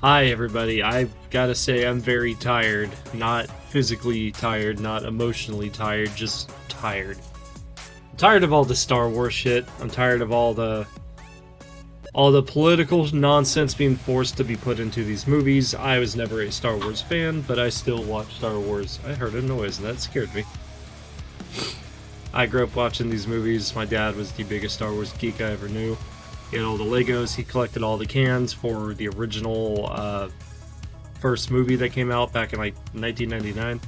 Hi, everybody. I've got to say, I'm very tired. Not physically tired, not emotionally tired, just tired. I'm tired of all the Star Wars shit. I'm tired of all the political nonsense being forced to be put into these movies. I was never a Star Wars fan, but I still watch Star Wars. I heard a noise, and that scared me. I grew up watching these movies. My dad was the biggest Star Wars geek I ever knew. He had all the Legos. He collected all the cans for the original first movie that came out back in like 1999.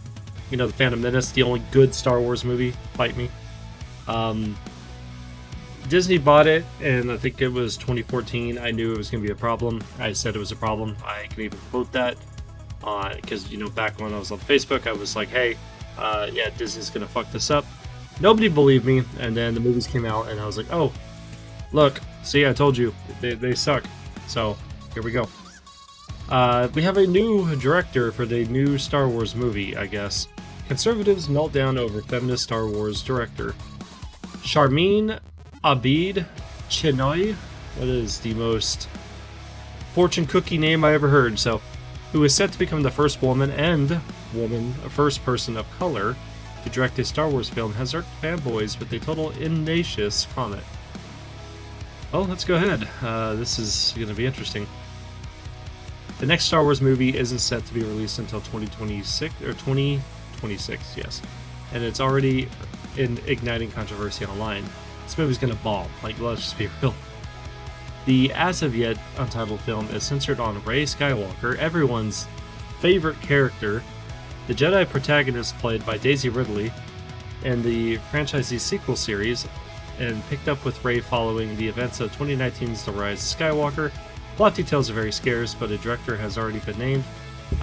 You know, The Phantom Menace, the only good Star Wars movie. Fight me. Disney bought it, and I think it was 2014. I knew it was going to be a problem. I said it was a problem. I can even quote that because, you know, back when I was on Facebook, I was like, hey, yeah, Disney's going to fuck this up. Nobody believed me, and then the movies came out, and I was like, oh, look, see, I told you, they suck. So, here we go. We have a new director for the new Star Wars movie, I guess. Conservatives melt down over feminist Star Wars director. Sharmeen Abid Chenoy, that is the most fortune cookie name I ever heard, so, who is set to become the first first person of color to direct a Star Wars film, has irked fanboys with a total inaudacious comment. Oh, let's go ahead. This is going to be interesting. The next Star Wars movie isn't set to be released until 2026, or 2026, yes. And it's already igniting controversy online. This movie's going to bomb, like, let's just be real. The as-of-yet untitled film is centered on Rey Skywalker, everyone's favorite character, the Jedi protagonist played by Daisy Ridley, in the franchise's sequel series, and picked up with Rey following the events of 2019's The Rise of Skywalker. Plot details are very scarce, but a director has already been named.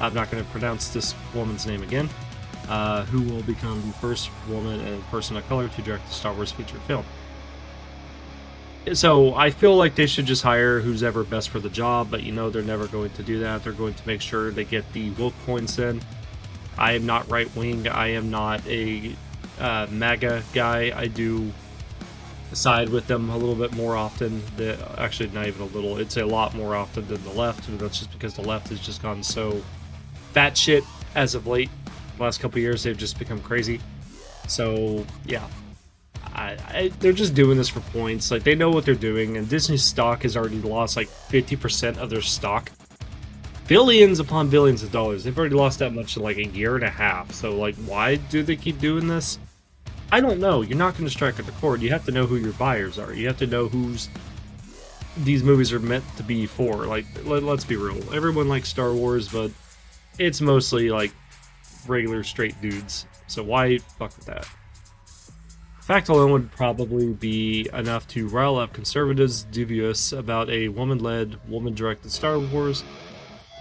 I'm not going to pronounce this woman's name again, who will become the first woman and person of color to direct a Star Wars feature film. So I feel like they should just hire who's ever best for the job, but you know they're never going to do that. They're going to make sure they get the woke points in. I am not right-wing. I am not a MAGA guy. I do side with them a little bit more often. Actually, not even a little. It's a lot more often than the left, and that's just because the left has just gone so batshit as of late. The last couple of years, they've just become crazy. So, yeah. They're just doing this for points. Like, they know what they're doing, and Disney's stock has already lost like 50% of their stock. Billions upon billions of dollars. They've already lost that much in like a year and a half. So, like, why do they keep doing this? I don't know. You're not going to strike at the chord. You have to know who your buyers are. You have to know who's these movies are meant to be for. Like, let's be real. Everyone likes Star Wars, but it's mostly like regular straight dudes. So why fuck with that? Fact alone would probably be enough to rile up conservatives dubious about a woman-led, woman-directed Star Wars.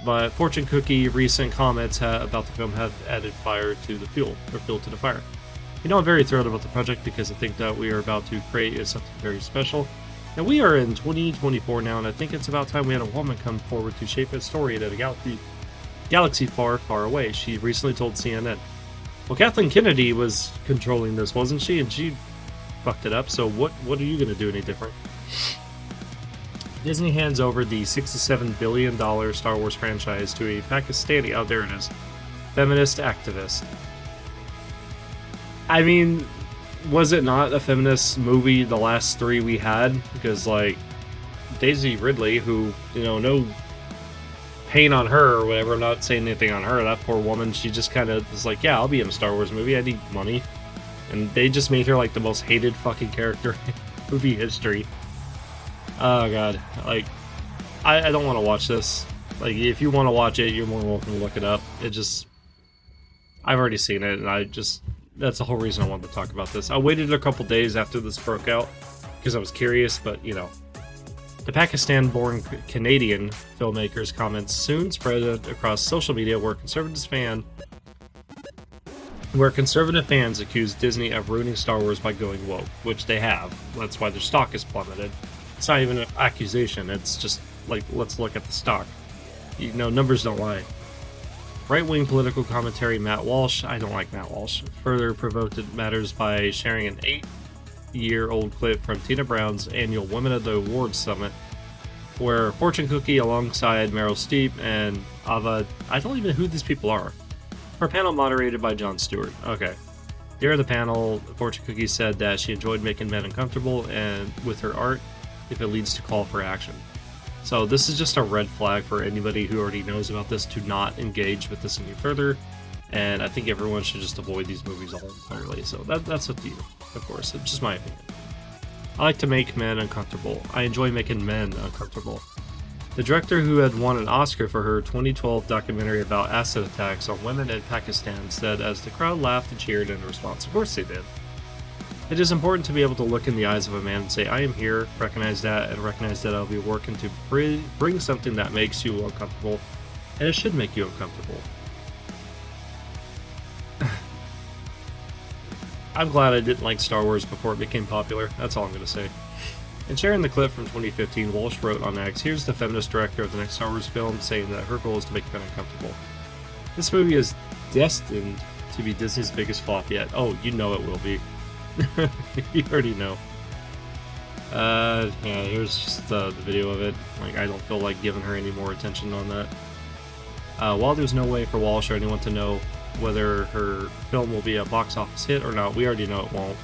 But fortune cookie recent comments about the film have added fire to the fuel to the fire. You know, I'm very thrilled about the project because I think that we are about to create something very special. And we are in 2024 now, and I think it's about time we had a woman come forward to shape a story at a galaxy far, far away. She recently told CNN. Well, Kathleen Kennedy was controlling this, wasn't she? And she fucked it up, so what are you going to do any different? Disney hands over the $67 billion Star Wars franchise to a Pakistani, oh, there it is, feminist activist. I mean, was it not a feminist movie, the last three we had? Because, like, Daisy Ridley, who, you know, no pain on her or whatever, I'm not saying anything on her, that poor woman, she just kind of was like, yeah, I'll be in a Star Wars movie, I need money. And they just made her, like, the most hated fucking character in movie history. Oh, God. Like, I don't want to watch this. Like, if you want to watch it, you're more than welcome to look it up. It just... I've already seen it, and I just... That's the whole reason I wanted to talk about this. I waited a couple days after this broke out, because I was curious, but, you know. The Pakistan-born Canadian filmmaker's comments soon spread across social media where conservative fans accused Disney of ruining Star Wars by going woke, which they have. That's why their stock is plummeted. It's not even an accusation, it's just, like, let's look at the stock. You know, numbers don't lie. Right-wing political commentary Matt Walsh, I don't like Matt Walsh, further provoked matters by sharing an 8-year-old clip from Tina Brown's annual Women of the Awards Summit where Fortune Cookie alongside Meryl Streep and Ava, I don't even know who these people are. Her panel moderated by Jon Stewart. Okay. During the panel, Fortune Cookie said that she enjoyed making men uncomfortable and with her art if it leads to call for action. So this is just a red flag for anybody who already knows about this to not engage with this any further. And I think everyone should just avoid these movies all entirely. So that's up to you, of course. It's just my opinion. I like to make men uncomfortable. I enjoy making men uncomfortable. The director, who had won an Oscar for her 2012 documentary about acid attacks on women in Pakistan, said as the crowd laughed and cheered in response. Of course they did. It is important to be able to look in the eyes of a man and say, I am here, recognize that, and recognize that I'll be working to bring something that makes you uncomfortable, and it should make you uncomfortable. I'm glad I didn't like Star Wars before it became popular. That's all I'm going to say. In sharing the clip from 2015, Walsh wrote on X, here's the feminist director of the next Star Wars film saying that her goal is to make men uncomfortable. This movie is destined to be Disney's biggest flop yet. Oh, you know it will be. You already know. Yeah, here's just the video of it. Like, I don't feel like giving her any more attention on that. While there's no way for Walsh or anyone to know whether her film will be a box office hit or not, we already know it won't.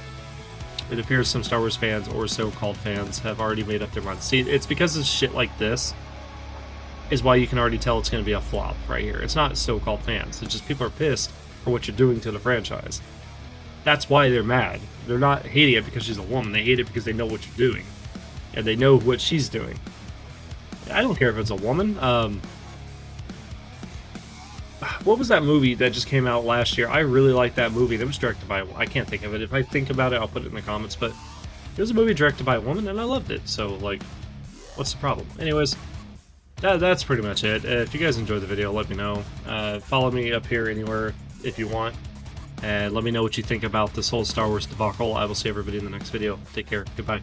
It appears some Star Wars fans, or so-called fans, have already made up their minds. See, it's because of shit like this is why you can already tell it's going to be a flop right here. It's not so-called fans. It's just people are pissed for what you're doing to the franchise. That's why they're mad. They're not hating it because she's a woman. They hate it because they know what you're doing. And they know what she's doing. I don't care if it's a woman. What was that movie that just came out last year? I really liked that movie. That was directed by... I can't think of it. If I think about it, I'll put it in the comments. But it was a movie directed by a woman, and I loved it. So, like, what's the problem? Anyways, that's pretty much it. If you guys enjoyed the video, let me know. Follow me up here anywhere if you want. And let me know what you think about this whole Star Wars debacle. I will see everybody in the next video. Take care. Goodbye.